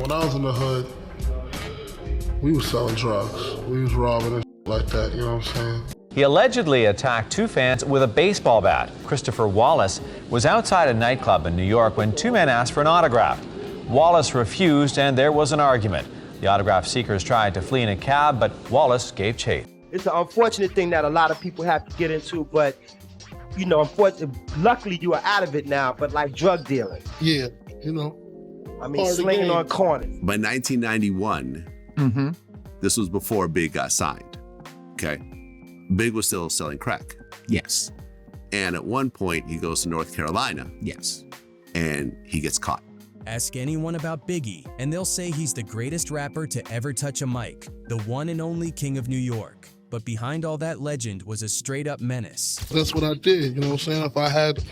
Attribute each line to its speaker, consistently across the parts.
Speaker 1: When I was in the hood, we was selling drugs. We was robbing and like that, you know what I'm saying?
Speaker 2: He allegedly attacked two fans with a baseball bat. Christopher Wallace was outside a nightclub in New York when two men asked for an autograph. Wallace refused and there was an argument. The autograph seekers tried to flee in a cab, but Wallace gave chase.
Speaker 3: It's an unfortunate thing that a lot of people have to get into, but, you know, unfortunately, luckily you are out of it now, but like drug dealing.
Speaker 1: Yeah, you know.
Speaker 3: I mean, slinging on corners.
Speaker 4: By 1991, this was before Big got signed, okay? Big was still selling crack.
Speaker 5: Yes.
Speaker 4: And at one point, he goes to North Carolina.
Speaker 5: Yes.
Speaker 4: And he gets caught.
Speaker 6: Ask anyone about Biggie, and they'll say he's the greatest rapper to ever touch a mic, the one and only king of New York. But behind all that legend was a straight-up menace.
Speaker 1: That's what I did, you know what I'm saying? If I had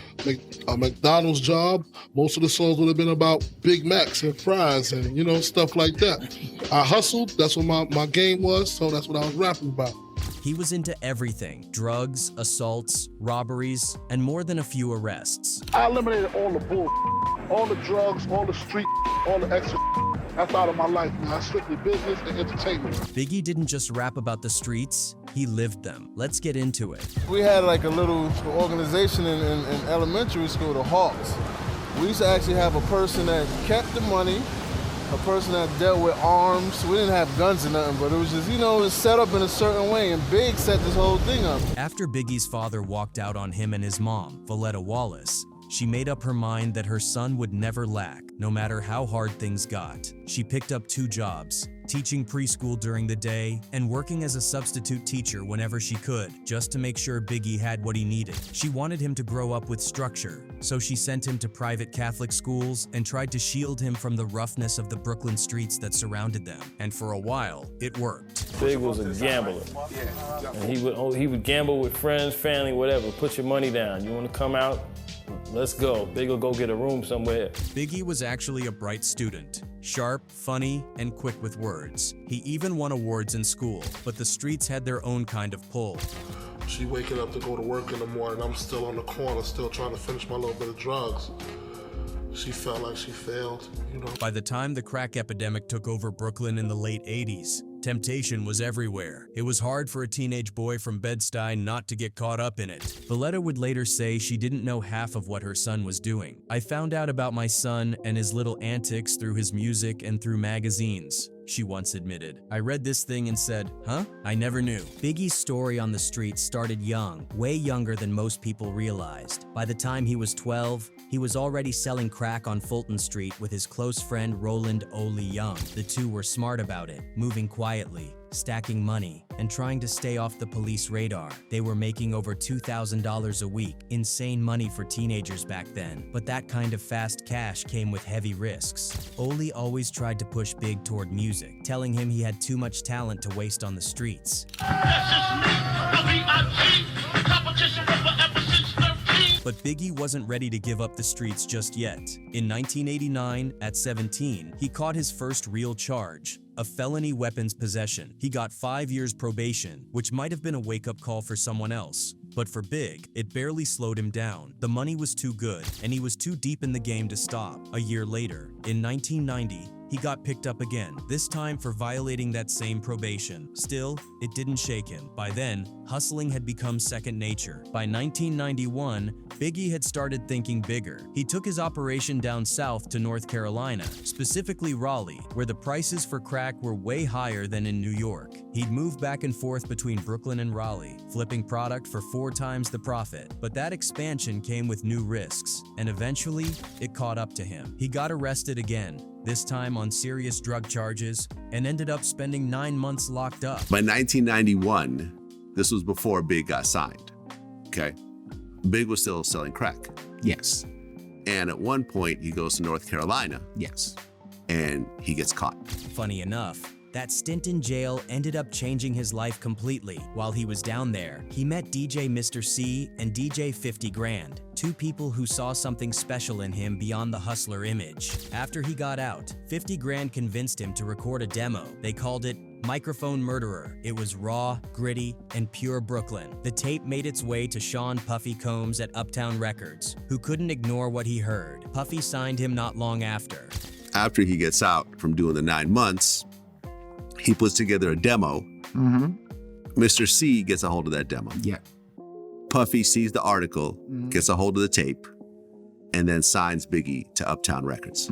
Speaker 1: a McDonald's job, most of the songs would have been about Big Macs and fries and, you know, stuff like that. I hustled, that's what my game was, so that's what I was rapping about.
Speaker 6: He was into everything: drugs, assaults, robberies, and more than a few arrests.
Speaker 1: I eliminated all the bull, all the drugs, all the street, all the extra. That's out of my life now. It's strictly business and entertainment.
Speaker 6: Biggie didn't just rap about the streets, he lived them. Let's get into it.
Speaker 7: We had like a little organization in elementary school, the Hawks. We used to actually have a person that kept the money, a person that dealt with arms. We didn't have guns or nothing, but it was just, you know, it was set up in a certain way, and Big set this whole thing up.
Speaker 6: After Biggie's father walked out on him and his mom, Valletta Wallace, she made up her mind that her son would never lack, no matter how hard things got. She picked up two jobs, teaching preschool during the day and working as a substitute teacher whenever she could, just to make sure Biggie had what he needed. She wanted him to grow up with structure, so she sent him to private Catholic schools and tried to shield him from the roughness of the Brooklyn streets that surrounded them. And for a while, it worked.
Speaker 8: Big was a gambler. And he would gamble with friends, family, whatever. Put your money down. You want to come out? Let's go. Big will go get a room somewhere.
Speaker 6: Biggie was actually a bright student, sharp, funny, and quick with words. He even won awards in school, but the streets had their own kind of pull.
Speaker 1: She waking up to go to work in the morning, I'm still on the corner, still trying to finish my little bit of drugs. She felt like she failed, you know.
Speaker 6: By the time the crack epidemic took over Brooklyn in the late 80s, temptation was everywhere. It was hard for a teenage boy from Bed-Stuy not to get caught up in it. Valletta would later say she didn't know half of what her son was doing. I found out about my son and his little antics through his music and through magazines, she once admitted. I read this thing and said, huh? I never knew. Biggie's story on the street started young, way younger than most people realized. By the time he was 12, he was already selling crack on Fulton Street with his close friend Roland Ole Young. The two were smart about it, moving quietly, stacking money, and trying to stay off the police radar. They were making over $2,000 a week, insane money for teenagers back then. But that kind of fast cash came with heavy risks. Ole always tried to push Big toward music, telling him he had too much talent to waste on the streets. But Biggie wasn't ready to give up the streets just yet. In 1989, at 17, he caught his first real charge, a felony weapons possession. He got 5 years probation, which might have been a wake-up call for someone else. But for Big, it barely slowed him down. The money was too good, and he was too deep in the game to stop. A year later, in 1990, he got picked up again, this time for violating that same probation. Still, it didn't shake him. By then, hustling had become second nature. By 1991, Biggie had started thinking bigger. He took his operation down south to North Carolina, specifically Raleigh, where the prices for crack were way higher than in New York. He'd move back and forth between Brooklyn and Raleigh, flipping product for 4 times the profit. But that expansion came with new risks, and eventually, it caught up to him. He got arrested again, this time on serious drug charges, and ended up spending 9 months locked up.
Speaker 4: By 1991, this was before Big got signed, okay? Big was still selling crack.
Speaker 5: Yes.
Speaker 4: And at one point, he goes to North Carolina.
Speaker 5: Yes.
Speaker 4: And he gets caught.
Speaker 6: Funny enough, that stint in jail ended up changing his life completely. While he was down there, he met DJ Mr. C and DJ 50 Grand, two people who saw something special in him beyond the hustler image. After he got out, 50 Grand convinced him to record a demo. They called it Microphone Murderer. It was raw, gritty, and pure Brooklyn. The tape made its way to Sean Puffy Combs at Uptown Records, who couldn't ignore what he heard. Puffy signed him not long after.
Speaker 4: after he gets out from doing the 9 months, he puts together a demo. Mr. C gets a hold of that demo.
Speaker 5: Yeah.
Speaker 4: Puffy sees the article, gets a hold of the tape, and then signs Biggie to Uptown Records.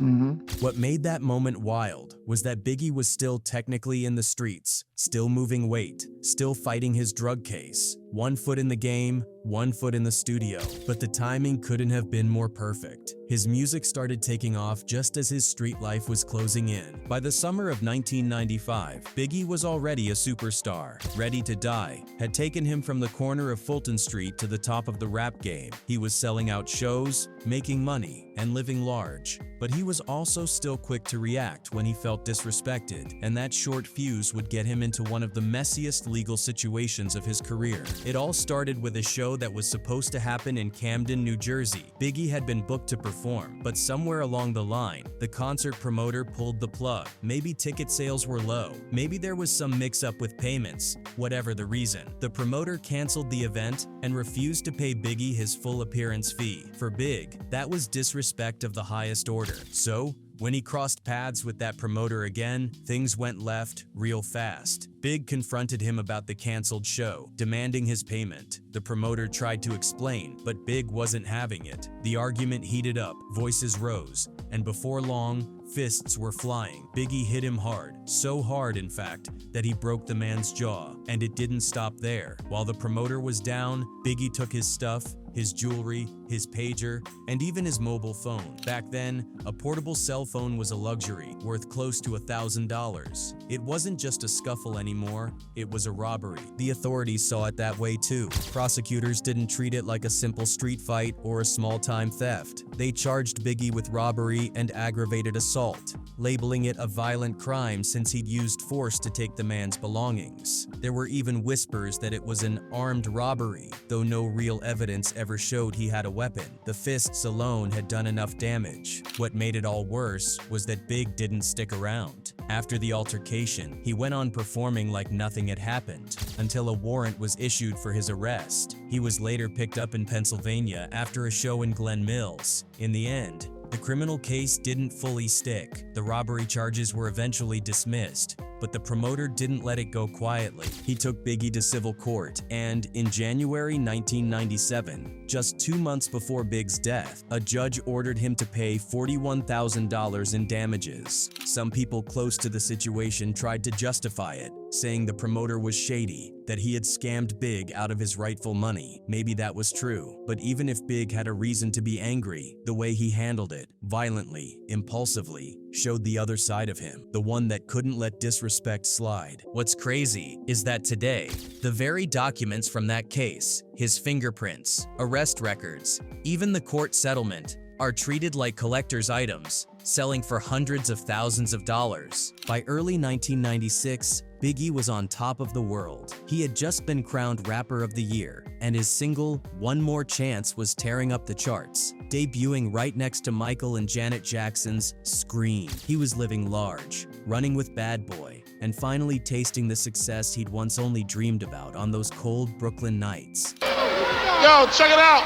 Speaker 6: What made that moment wild was that Biggie was still technically in the streets, still moving weight, still fighting his drug case. 1 foot in the game, 1 foot in the studio. But the timing couldn't have been more perfect. His music started taking off just as his street life was closing in. By the summer of 1995, Biggie was already a superstar. Ready to Die had taken him from the corner of Fulton Street to the top of the rap game. He was selling out shows, making money, and living large. But he was also still quick to react when he felt disrespected, and that short fuse would get him into one of the messiest legal situations of his career. It all started with a show that was supposed to happen in Camden, New Jersey. Biggie had been booked to perform, but somewhere along the line, the concert promoter pulled the plug. Maybe ticket sales were low, maybe there was some mix-up with payments. Whatever the reason, the promoter canceled the event and refused to pay Biggie his full appearance fee. For Big, that was disrespect of the highest order. So, when he crossed paths with that promoter again, things went left real fast. Big confronted him about the canceled show, demanding his payment. The promoter tried to explain, but Big wasn't having it. The argument heated up, voices rose, and before long, fists were flying. Biggie hit him hard, so hard in fact, that he broke the man's jaw. And it didn't stop there. While the promoter was down, Biggie took his stuff, his jewelry, his pager, and even his mobile phone. Back then, a portable cell phone was a luxury, worth close to $1,000. It wasn't just a scuffle anymore, it was a robbery. The authorities saw it that way too. Prosecutors didn't treat it like a simple street fight or a small-time theft. They charged Biggie with robbery and aggravated assault, labeling it a violent crime since he'd used force to take the man's belongings. There were even whispers that it was an armed robbery, though no real evidence ever showed he had a weapon. The fists alone had done enough damage. What made it all worse was that Big didn't stick around. After the altercation, he went on performing like nothing had happened, until a warrant was issued for his arrest. He was later picked up in Pennsylvania after a show in Glen Mills. In the end, the criminal case didn't fully stick. The robbery charges were eventually dismissed, but the promoter didn't let it go quietly. He took Biggie to civil court, and in January 1997, just 2 months before Big's death, a judge ordered him to pay $41,000 in damages. Some people close to the situation tried to justify it, saying the promoter was shady, that he had scammed Big out of his rightful money. Maybe that was true, but even if Big had a reason to be angry, the way he handled it, violently, impulsively, showed the other side of him, the one that couldn't let disrespect slide. What's crazy is that today, the very documents from that case, his fingerprints, arrest records, even the court settlement, are treated like collector's items, selling for hundreds of thousands of dollars. By early 1996, Biggie was on top of the world. He had just been crowned Rapper of the Year, and his single, One More Chance, was tearing up the charts, debuting right next to Michael and Janet Jackson's Scream. He was living large, running with Bad Boy, and finally tasting the success he'd once only dreamed about on those cold Brooklyn nights.
Speaker 9: Yo, check it out.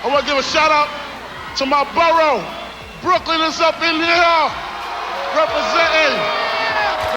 Speaker 9: I want to give a shout out to my borough. Brooklyn is up in here, representing.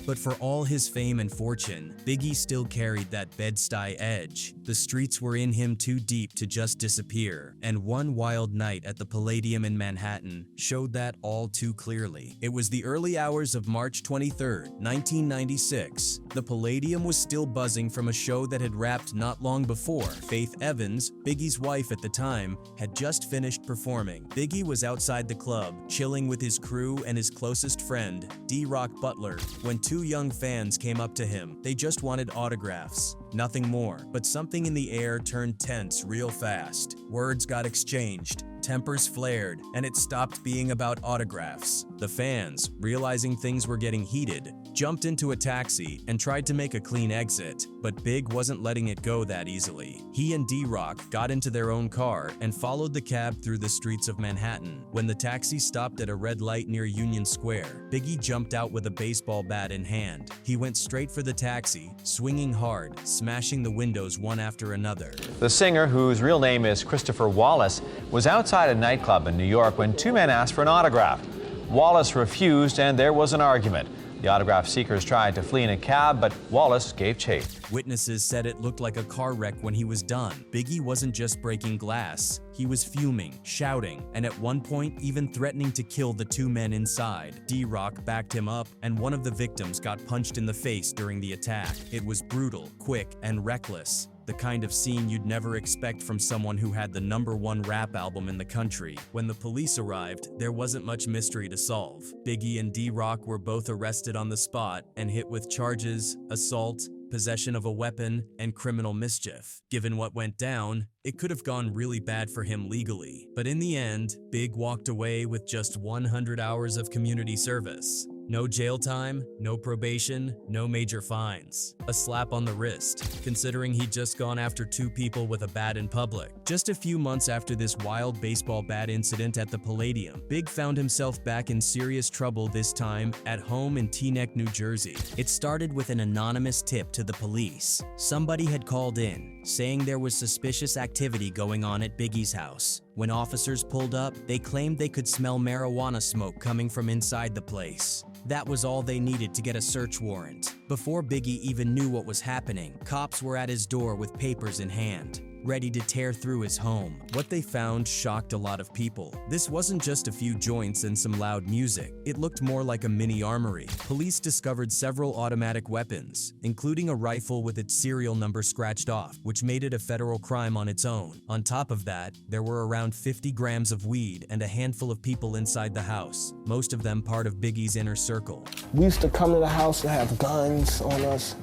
Speaker 6: But for all his fame and fortune, Biggie still carried that Bed-Stuy edge. The streets were in him too deep to just disappear, and one wild night at the Palladium in Manhattan showed that all too clearly. It was the early hours of March 23, 1996. The Palladium was still buzzing from a show that had wrapped not long before. Faith Evans, Biggie's wife at the time, had just finished performing. Biggie was outside the club, chilling with his crew and his closest friend, D-Rock Butler, when two young fans came up to him. They just wanted autographs, nothing more. But something in the air turned tense real fast. Words got exchanged, tempers flared, and it stopped being about autographs. The fans, realizing things were getting heated, jumped into a taxi and tried to make a clean exit, but Big wasn't letting it go that easily. He and D-Rock got into their own car and followed the cab through the streets of Manhattan. When the taxi stopped at a red light near Union Square, Biggie jumped out with a baseball bat in hand. He went straight for the taxi, swinging hard, smashing the windows one after another.
Speaker 2: The singer, whose real name is Christopher Wallace, was outside a nightclub in New York when two men asked for an autograph. Wallace refused and there was an argument. The autograph seekers tried to flee in a cab, but Wallace gave chase.
Speaker 6: Witnesses said it looked like a car wreck when he was done. Biggie wasn't just breaking glass. He was fuming, shouting, and at one point even threatening to kill the two men inside. D-Rock backed him up, and one of the victims got punched in the face during the attack. It was brutal, quick, and reckless. The kind of scene you'd never expect from someone who had the #1 rap album in the country. When the police arrived, there wasn't much mystery to solve. Biggie and D-Rock were both arrested on the spot and hit with charges, assault, possession of a weapon, and criminal mischief. Given what went down, it could have gone really bad for him legally. But in the end, Big walked away with just 100 hours of community service. No jail time, no probation, no major fines. A slap on the wrist, considering he'd just gone after two people with a bat in public. Just a few months after this wild baseball bat incident at the Palladium, Big found himself back in serious trouble, this time at home in Teaneck, New Jersey. It started with an anonymous tip to the police. Somebody had called in, saying there was suspicious activity going on at Biggie's house. When officers pulled up, they claimed they could smell marijuana smoke coming from inside the place. That was all they needed to get a search warrant. Before Biggie even knew what was happening, cops were at his door with papers in hand, ready to tear through his home. What they found shocked a lot of people. This wasn't just a few joints and some loud music. It looked more like a mini armory. Police discovered several automatic weapons, including a rifle with its serial number scratched off, which made it a federal crime on its own. On top of that, there were around 50 grams of weed and a handful of people inside the house, most of them part of Biggie's inner circle.
Speaker 5: We used to come to the house and have guns on us.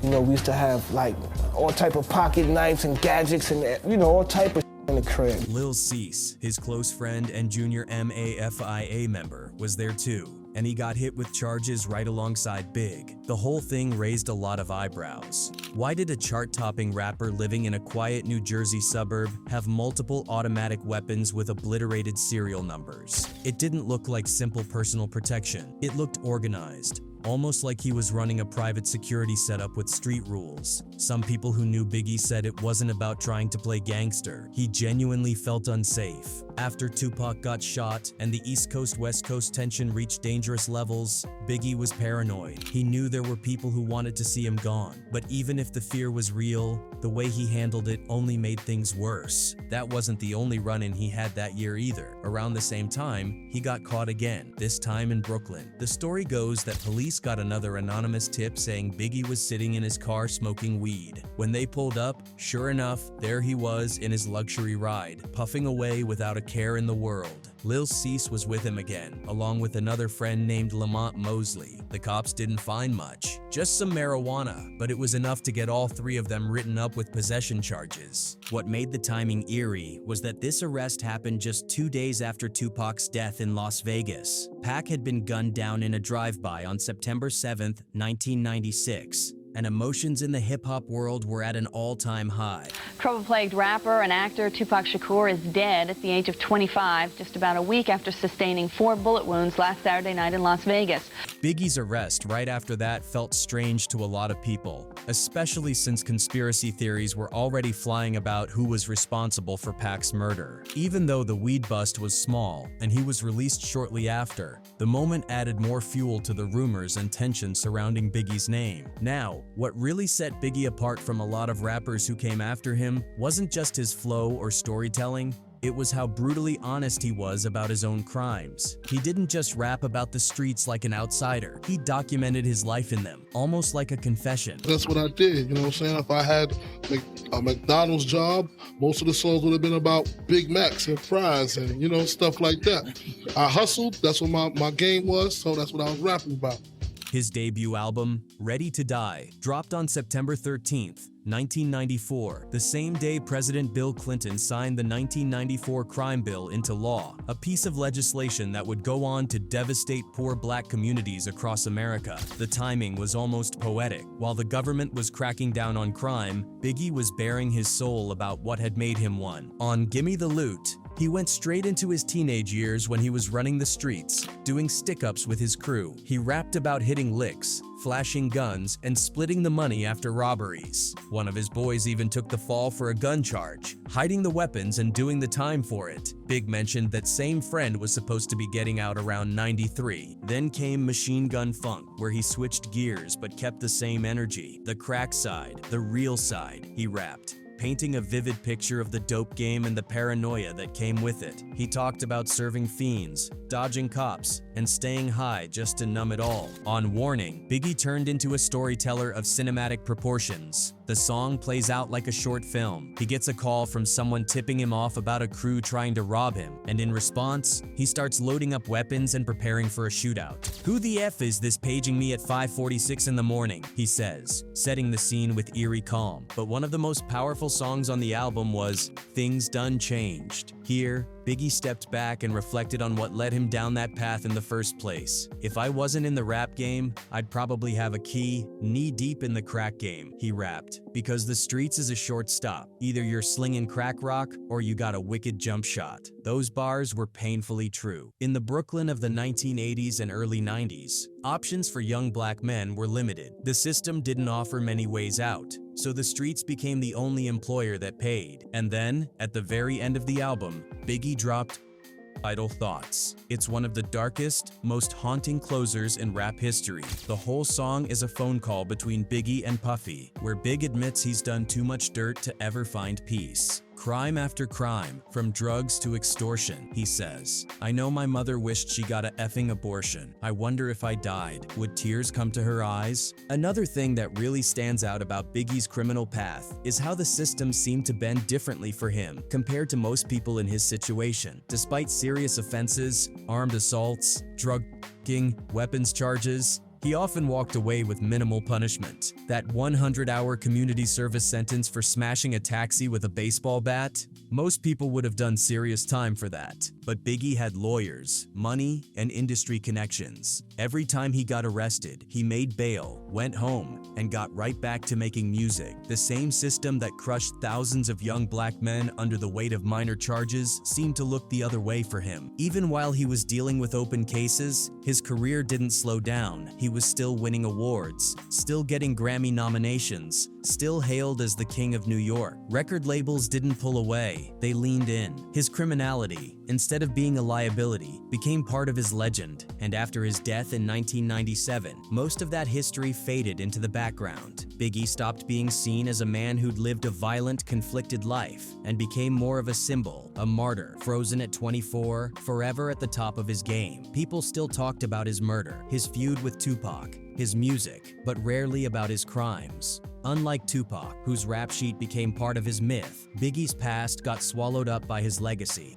Speaker 5: You know, we used to have like all type of pocket knives and gadgets and, you know, all type of in the crib.
Speaker 6: Lil Cease, his close friend and junior MAFIA member, was there too, and he got hit with charges right alongside Big. The whole thing raised a lot of eyebrows. Why did a chart-topping rapper living in a quiet New Jersey suburb have multiple automatic weapons with obliterated serial numbers? It didn't look like simple personal protection. It looked organized, almost like he was running a private security setup with street rules. Some people who knew Biggie said it wasn't about trying to play gangster. He genuinely felt unsafe. After Tupac got shot and the East Coast-West Coast tension reached dangerous levels, Biggie was paranoid. He knew there were people who wanted to see him gone. But even if the fear was real, the way he handled it only made things worse. That wasn't the only run-in he had that year either. Around the same time, he got caught again, this time in Brooklyn. The story goes that police got another anonymous tip saying Biggie was sitting in his car smoking weed. When they pulled up, sure enough, there he was in his luxury ride, puffing away without a care in the world. Lil Cease was with him again, along with another friend named Lamont Mosley. The cops didn't find much, just some marijuana, but it was enough to get all three of them written up with possession charges. What made the timing eerie was that this arrest happened just 2 days after Tupac's death in Las Vegas. Pac had been gunned down in a drive-by on September 7th, 1996. And emotions in the hip-hop world were at an all-time high.
Speaker 10: Trouble-plagued rapper and actor Tupac Shakur is dead at the age of 25, just about a week after sustaining 4 bullet wounds last Saturday night in Las Vegas.
Speaker 6: Biggie's arrest right after that felt strange to a lot of people, especially since conspiracy theories were already flying about who was responsible for Pac's murder. Even though the weed bust was small and he was released shortly after, the moment added more fuel to the rumors and tension surrounding Biggie's name. Now, what really set Biggie apart from a lot of rappers who came after him wasn't just his flow or storytelling, it was how brutally honest he was about his own crimes. He didn't just rap about the streets like an outsider, he documented his life in them, almost like a confession.
Speaker 1: That's what I did, you know what I'm saying? If I had a McDonald's job, most of the songs would have been about Big Macs and fries and, you know, stuff like that. I hustled, that's what my game was, so that's what I was rapping about.
Speaker 6: His debut album, Ready to Die, dropped on September 13th, 1994, the same day President Bill Clinton signed the 1994 crime bill into law, a piece of legislation that would go on to devastate poor black communities across America. The timing was almost poetic. While the government was cracking down on crime, Biggie was baring his soul about what had made him one. On Gimme the Loot, He went straight into his teenage years when he was running the streets, doing stick-ups with his crew. He rapped about hitting licks, flashing guns, and splitting the money after robberies. One of his boys even took the fall for a gun charge, hiding the weapons and doing the time for it. Big mentioned that same friend was supposed to be getting out around 93. Then came Machine Gun Funk, where he switched gears but kept the same energy. The crack side, the real side, he rapped, painting a vivid picture of the dope game and the paranoia that came with it. He talked about serving fiends, dodging cops, and staying high just to numb it all. On Warning, Biggie turned into a storyteller of cinematic proportions. The song plays out like a short film. He gets a call from someone tipping him off about a crew trying to rob him, and in response, he starts loading up weapons and preparing for a shootout. "Who the F is this paging me at 5:46 in the morning?" he says, setting the scene with eerie calm. But one of the most powerful songs on the album was Things Done Changed. Here, Biggie stepped back and reflected on what led him down that path in the first place. "If I wasn't in the rap game, I'd probably have a key, knee-deep in the crack game," he rapped. "Because the streets is a short stop. Either you're slinging crack rock or you got a wicked jump shot." Those bars were painfully true. In the Brooklyn of the 1980s and early 90s, options for young black men were limited. The system didn't offer many ways out, so the streets became the only employer that paid. And then, at the very end of the album, Biggie dropped Idle Thoughts. It's one of the darkest, most haunting closers in rap history. The whole song is a phone call between Biggie and Puffy, where Big admits he's done too much dirt to ever find peace. "Crime after crime, from drugs to extortion," he says. "I know my mother wished she got a effing abortion. I wonder if I died, would tears come to her eyes?" Another thing that really stands out about Biggie's criminal path is how the system seemed to bend differently for him compared to most people in his situation. Despite serious offenses, armed assaults, drug trafficking, weapons charges, he often walked away with minimal punishment. That 100-hour community service sentence for smashing a taxi with a baseball bat? Most people would have done serious time for that. But Biggie had lawyers, money, and industry connections. Every time he got arrested, he made bail, went home, and got right back to making music. The same system that crushed thousands of young black men under the weight of minor charges seemed to look the other way for him. Even while he was dealing with open cases, his career didn't slow down. He was still winning awards, still getting Grammy nominations, still hailed as the King of New York. Record labels didn't pull away, they leaned in. His criminality, instead of being a liability, became part of his legend, and after his death in 1997, most of that history faded into the background. Biggie stopped being seen as a man who'd lived a violent, conflicted life, and became more of a symbol, a martyr, frozen at 24, forever at the top of his game. People still talked about his murder, his feud with Tupac, his music, but rarely about his crimes. Unlike Tupac, whose rap sheet became part of his myth, Biggie's past got swallowed up by his legacy.